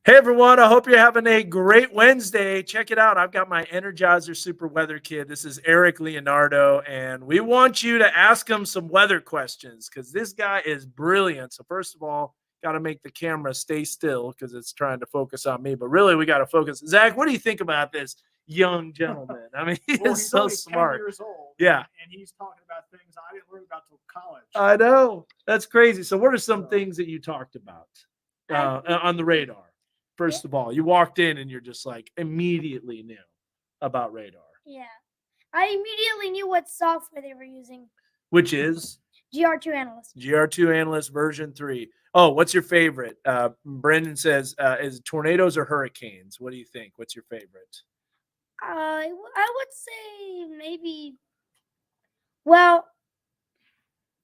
Hey everyone, I hope you're having a great Wednesday. Check it out. I've got my Energizer Super Weather Kid. This is Eric Leonardo, and we want you to ask him some weather questions because this guy is brilliant. So, first of all, got to make the camera stay still because it's trying to focus on me. But really, we got to focus. Zach, what do you think about this young gentleman? I mean, he Well, is he's so only 10 smart. years old. Yeah, And he's talking about things I didn't learn about till college. I know. That's crazy. So, what are some So, things that you talked about I on the radar? yeah, First of all, you walked in and you're just like immediately knew about radar, yeah. I immediately knew what software they were using. which is GR2 Analyst. GR2 Analyst version 3. Oh, what's your favorite? Brendan says, is it tornadoes or hurricanes? What do you think? What's your favorite? I would say maybe. Well,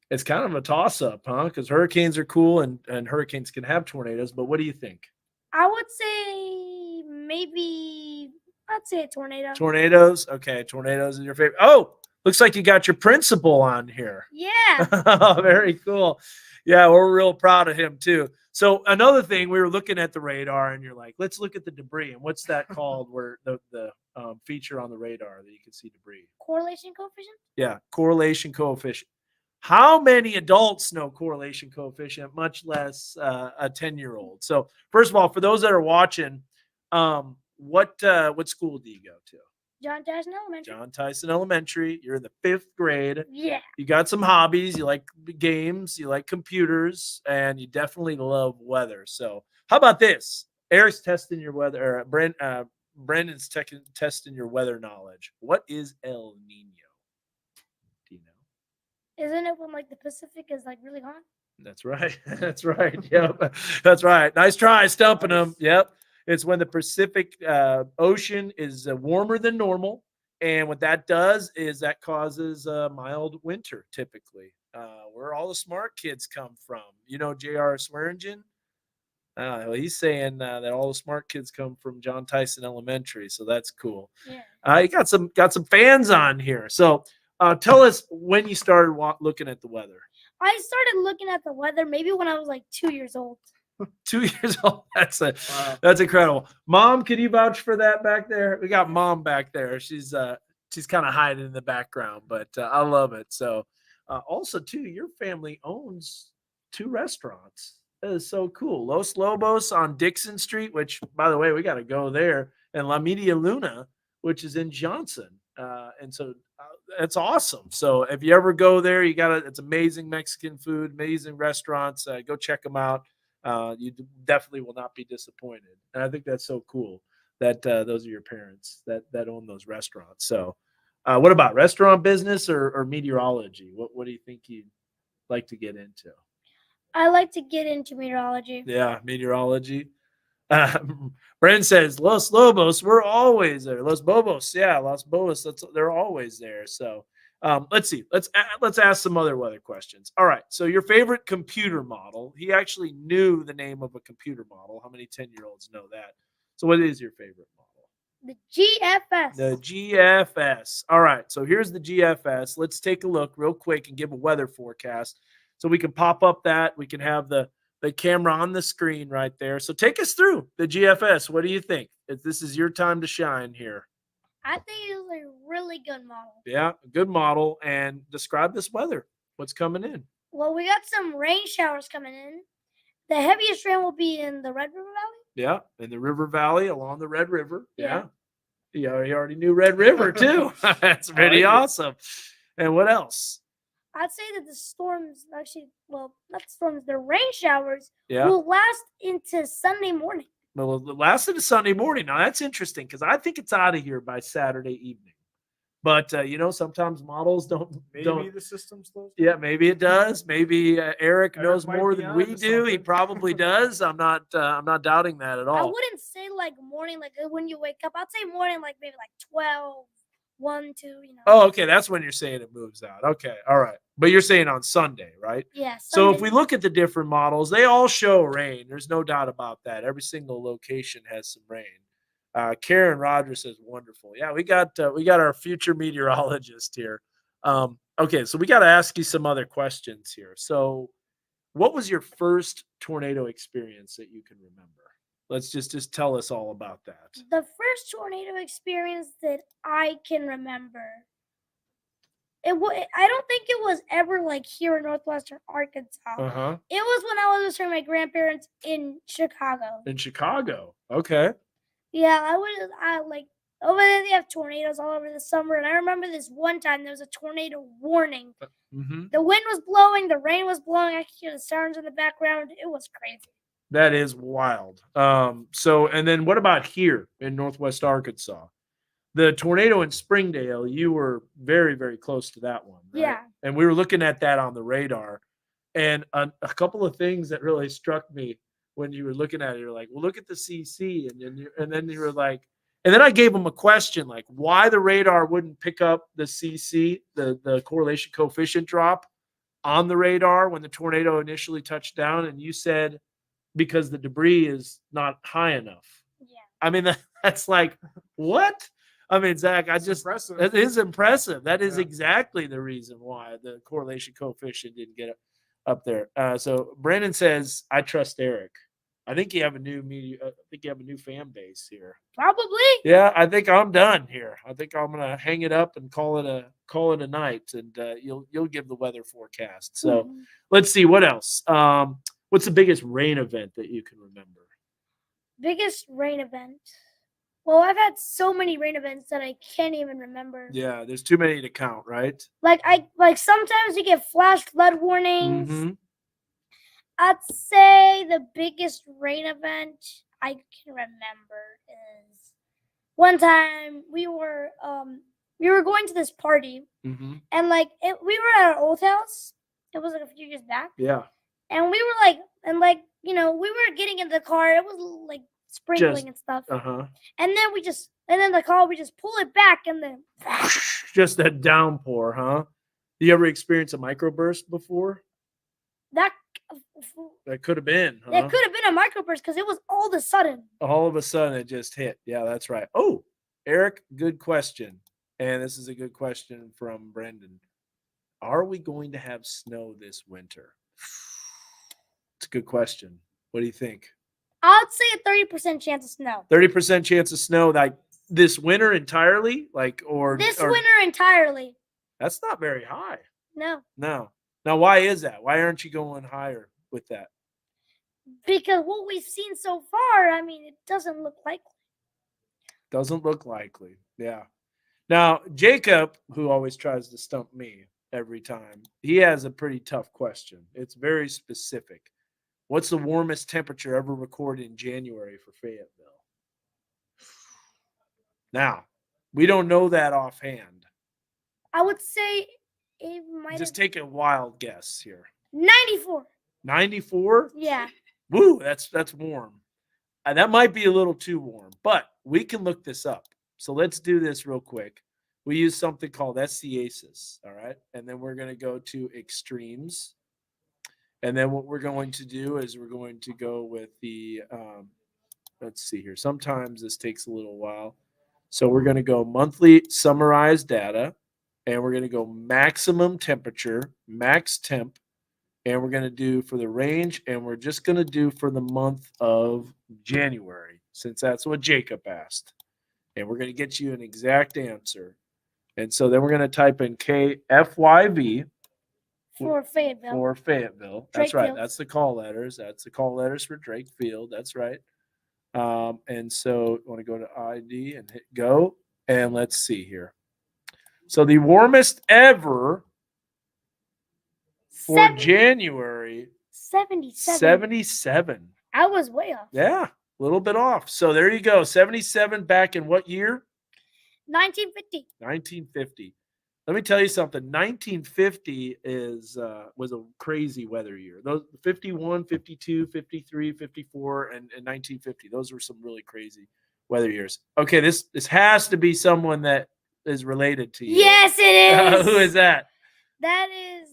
It's kind of a toss up, huh? Because hurricanes are cool and hurricanes can have tornadoes. But what do you think? I would say maybe. I'd say a tornado. Tornadoes? Okay, tornadoes is your favorite. Oh, looks like you got your principal on here. Yeah. Very cool. Yeah, we're real proud of him too. So another thing, we were looking at the radar, and you're like, let's look at the debris. And what's that called? Where the feature on the radar that you can see debris? Correlation coefficient. Yeah, correlation coefficient. How many adults know correlation coefficient, much less a 10-year-old? So first of all, for those that are watching, what school do you go to? John Tyson Elementary. John Tyson Elementary. You're in the 5th grade. Yeah. You got some hobbies. You like games. You like computers, and you definitely love weather. So, how about this? Eric's testing your weather. Or Brandon's testing your weather knowledge. What is El Nino? Do you know? Isn't it when like the Pacific is like really hot? That's right. That's right. Yep. That's right. Nice try stumping him. Yep. It's when the Pacific Ocean is warmer than normal. And what that does is that causes a mild winter typically. Where all the smart kids come from. You know, J.R. Swearingen? Well, he's saying that all the smart kids come from John Tyson Elementary. So that's cool. Yeah. You got some fans on here. So tell us when you started looking at the weather. I started looking at the weather maybe when I was like 2 years old. 2 years old. Wow. That's incredible. Mom, can you vouch for that back there? We got mom back there. She's kind of hiding in the background, but I love it. So also too, your family owns 2 restaurants. That is so cool. Los Lobos on Dixon Street, which by the way, we got to go there, and La Media Luna, which is in Johnson. And so it's awesome. So if you ever go there, it's amazing Mexican food, amazing restaurants. Go check them out. You definitely will not be disappointed. And I think that's so cool that those are your parents that own those restaurants. So, what about restaurant business or meteorology? What do you think you'd like to get into? I like to get into meteorology. Yeah, meteorology. Brent says Los Lobos, we're always there. Los Bobos, yeah, Los Bobos, they're always there. So let's see. Let's ask some other weather questions. All right. So your favorite computer model? He actually knew the name of a computer model. How many 10-year-olds know that? So what is your favorite model? The GFS. The GFS. All right. So here's the GFS. Let's take a look real quick and give a weather forecast. So we can pop up that. We can have the camera on the screen right there. So take us through the GFS. What do you think? If this is your time to shine here. I think it was a really good model. Yeah, a good model. And describe this weather. What's coming in? Well, we got some rain showers coming in. The heaviest rain will be in the Red River Valley. Yeah, in the River Valley along the Red River. Yeah. Yeah. You already knew Red River too. That's pretty awesome. And what else? I'd say that the storms actually, well, not the storms, the rain showers Yeah. will last into Sunday morning. Well, it lasted to Sunday morning. Now that's interesting because I think it's out of here by Saturday evening. But sometimes models don't. Maybe the system slows down. Yeah, maybe it does. Maybe Eric knows might more be than we onto do. He something. probably does. I'm not doubting that at I all. wouldn't say like morning, like when you wake up. I'd say morning, like maybe like 12, 1, 2, Oh, okay. That's when you're saying it moves out. Okay. All right. But you're saying on Sunday, right? Yeah. So if Sunday. we look at the different models, they all show rain. There's no doubt about that. Every single location has some rain. Karen Rogers says wonderful. Yeah, we got our future meteorologist here. Okay, so we got to ask you some other questions here. So, what was your first tornado experience that you can remember? Let's just tell us all about that. The first tornado experience that I can remember. I don't think it was ever like here in northwestern Arkansas. Uh-huh. It was when I was visiting my grandparents in Chicago. In Chicago. Okay. Yeah, I like over there they have tornadoes all over the summer, and I remember this one time there was a tornado warning. Mm-hmm. The wind was blowing, the rain was blowing. I could hear the sirens in the background. It was crazy. That is wild. So and then what about here in Northwest Arkansas? The tornado in Springdale, you were very, very close to that one, right? Yeah. And we were looking at that on the radar. And a couple of things that really struck me when you were looking at it, you're like, well, look at the CC. And then you were like, and then I gave them a question, like why the radar wouldn't pick up the CC, the correlation coefficient drop on the radar when the tornado initially touched down. And you said, because the debris is not high enough. Yeah. I mean, that's like, what? I mean, Zach, Impressive. that is impressive. That is Yeah. exactly the reason why the correlation coefficient didn't get up there. So Brandon says, I trust Eric. I think you have a new fan base here. Probably. Yeah, I think I'm done here. I think I'm gonna hang it up and call it a night, and you'll give the weather forecast. So Mhm. let's see what else. What's the biggest rain event that you can remember? Biggest rain event. Well, I've had so many rain events that I can't even remember. Yeah, there's too many to count, right? Like sometimes you get flash flood warnings. Mhm. I'd say the biggest rain event I can remember is one time we were going to this party, Mhm. and we were at our old house. It was like a few years back, Yeah. and we were we were getting in the car. It was like sprinkling and stuff, Uh-huh. and then we just pull it back, and then Just a downpour, huh? You ever experienced a microburst before? that That could have been, huh? that could have been a microburst because it was all of a sudden. All of a sudden it just hit. Yeah, that's right. Oh, Eric, good question. And this is a good question from Brendan. Are we going to have snow this winter? It's a good question. What do you think? I'd say a 30% chance of snow. 30% chance of snow like this winter entirely? Or Winter entirely. That's not very high. No. No. Now, why is that? Why aren't you going higher with that? Because what we've seen so far, I mean, it doesn't look likely. Doesn't look likely. Yeah. Now, Jacob, who always tries to stump me every time, he has a pretty tough question. It's very specific. What's the warmest temperature ever recorded in January for Fayetteville? Now, we don't know that offhand. I would say it might Just have take a wild guess here. 94. 94? Yeah. Woo, that's warm. That might be a little too warm, but we can look this up. So let's do this real quick. We use something called SCASIS, all right? And then we're going to go to extremes. And then what we're going to do is we're going to go with the, let's see here. Sometimes this takes a little while. So we're going to go monthly summarized data, and we're going to go maximum temperature, max temp, and we're going to do for the range, and we're just going to do for the month of January, since that's what Jacob asked. And we're going to get you an exact answer. And so then we're going to type in KFYV For Fayetteville. for Fayetteville. That's right. Field. That's the call letters. That's the call letters for Drake Field. That's right. And so I want to go to ID and hit go. And let's see here. So the warmest ever for January, 77. 77. I was way off. Yeah, a little bit off. So there you go. 77 back in what year? 1950. 1950. Let me tell you something. 1950 was a crazy weather year. Those 51, 52, 53, 54, and 1950. Those were some really crazy weather years. Okay, this has to be someone that is related to you. Yes, it is. Who is that? That is.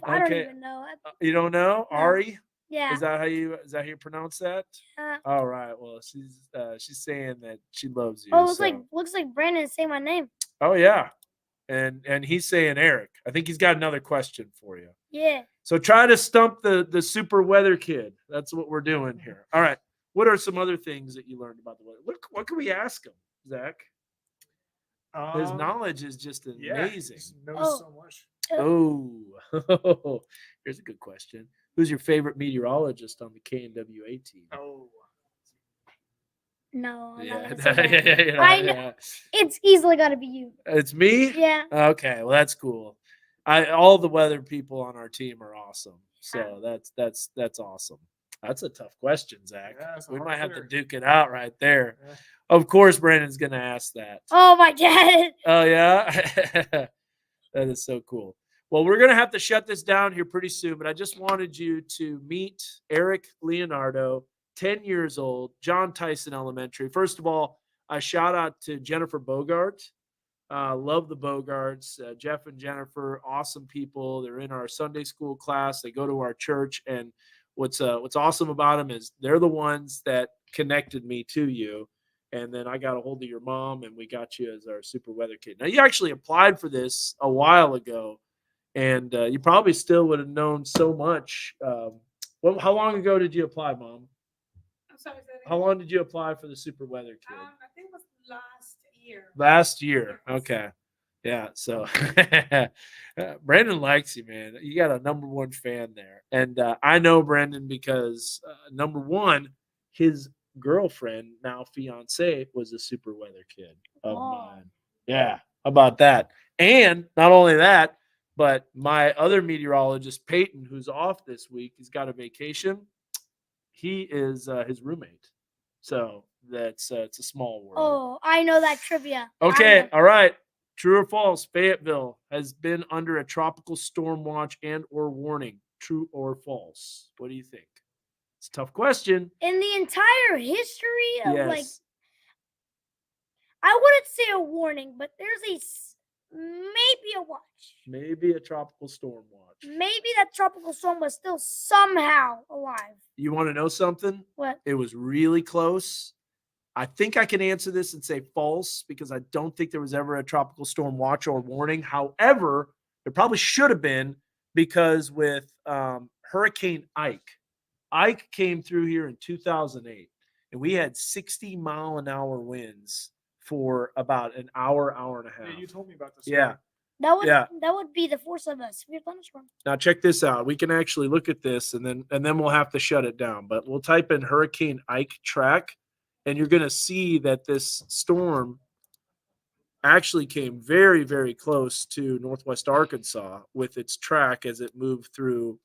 I don't even know. You don't know? No. Ari? Yeah. Is that how you pronounce that? All right. Well, she's saying that she loves you. Oh, looks like Brandon is saying my name. Oh yeah. And he's saying Eric. I think he's got another question for you. Yeah. So try to stump the super weather kid. That's what we're doing here. All right. What are some other things that you learned about the weather? What can we ask him, Zach? His knowledge is just amazing. He knows Oh. so much. Oh, here's a good question. Who's your favorite meteorologist on the KNWA team? Oh. No, I'm not Yeah, gonna say that. yeah, I know. yeah. It's easily got to be you. It's me. Yeah. Okay, well that's cool. All the weather people on our team are awesome. So that's awesome. That's a tough question, Zach. Yeah, it's a We hard might have to hitter. duke it out right there. Yeah. Of course, Brandon's gonna ask that. Oh my God. Oh yeah, that is so cool. Well, we're gonna have to shut this down here pretty soon, but I just wanted you to meet Eric Leonardo, 10 years old, John Tyson Elementary. First of all, a shout out to Jennifer Bogart. Love the Bogarts, Jeff and Jennifer, awesome people. They're in our Sunday school class. They go to our church, and what's awesome about them is they're the ones that connected me to you. And then I got a hold of your mom, and we got you as our super weather kid. Now, you actually applied for this a while ago, and you probably still would have known so much. How long ago did you apply, Mom? I'm sorry, say that How again. long did you apply for the super weather kid? I think it was last year. Last year. Yes. Okay. Yeah. So Brandon likes you, man. You got a number one fan there. And I know Brandon because number one, his girlfriend, now fiance, was a super weather kid of Oh. mine. Yeah. How about that? And not only that, but my other meteorologist, Peyton, who's off this week, he's got a vacation. He is his roommate. So that's it's a small world. Oh, I know that trivia. I Okay, know. all right. True or false? Fayetteville has been under a tropical storm watch and or warning. True or false? What do you think? It's a tough question. In the entire history of like, Yes. I wouldn't say a warning, but there's maybe a watch. Maybe a tropical storm watch. Maybe that tropical storm was still somehow alive. You want to know something? What? It was really close. I think I can answer this and say false because I don't think there was ever a tropical storm watch or warning. However, there probably should have been because with Hurricane Ike came through here in 2008, and we had 60-mile-an-hour winds for about an hour, hour and a half. Yeah, you told me about this. Yeah. That would be the force of a severe thunderstorm. Now check this out. We can actually look at this, and then we'll have to shut it down. But we'll type in Hurricane Ike track, and you're going to see that this storm actually came very, very close to northwest Arkansas with its track as it moved through.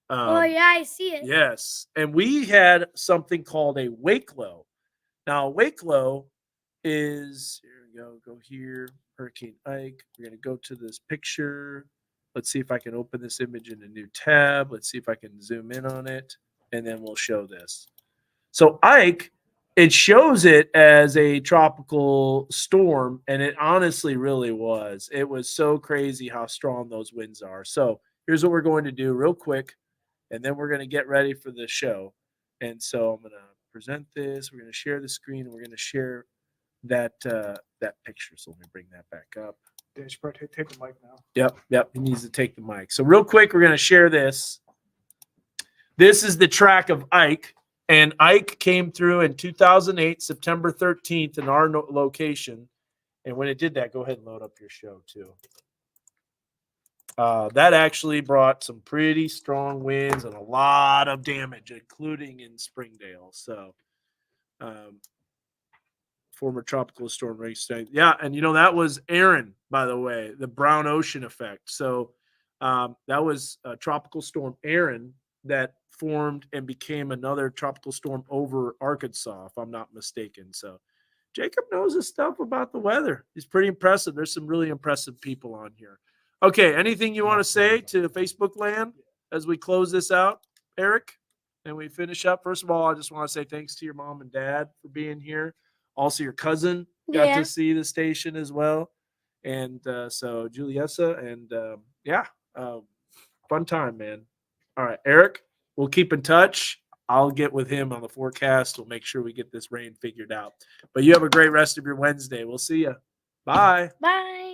Oh yeah, I see it. Yes. And we had something called a wake low. Now, a wake low is, here we go here, Hurricane Ike. We're going to go to this picture. Let's see if I can open this image in a new tab. Let's see if I can zoom in on it, and then we'll show this. So Ike, it shows it as a tropical storm, and it honestly really was. It was so crazy how strong those winds are. So here's what we're going to do real quick, and then we're going to get ready for the show. And so I'm going to present this. We're going to share the screen, and we're going to share that picture. So let me bring that back up. Yeah, you should probably take the mic now. Yep. He needs to take the mic. So real quick, we're going to share this. This is the track of Ike. And Ike came through in 2008, September 13th in our location. And when it did that, go ahead and load up your show too. That actually brought some pretty strong winds and a lot of damage, including in Springdale. So former tropical storm race. Yeah, and that was Aaron, by the way, the brown ocean effect. So that was a tropical storm Aaron that formed and became another tropical storm over Arkansas, if I'm not mistaken. So Jacob knows his stuff about the weather. He's pretty impressive. There's some really impressive people on here. Okay, anything you want to say to Facebook land as we close this out, Eric, and we finish up? First of all, I just want to say thanks to your mom and dad for being here. Also, your cousin got to see the station as well. And so Juliessa, and fun time, man. All right, Eric, we'll keep in touch. I'll get with him on the forecast. We'll make sure we get this rain figured out. But you have a great rest of your Wednesday. We'll see you. Bye. Bye.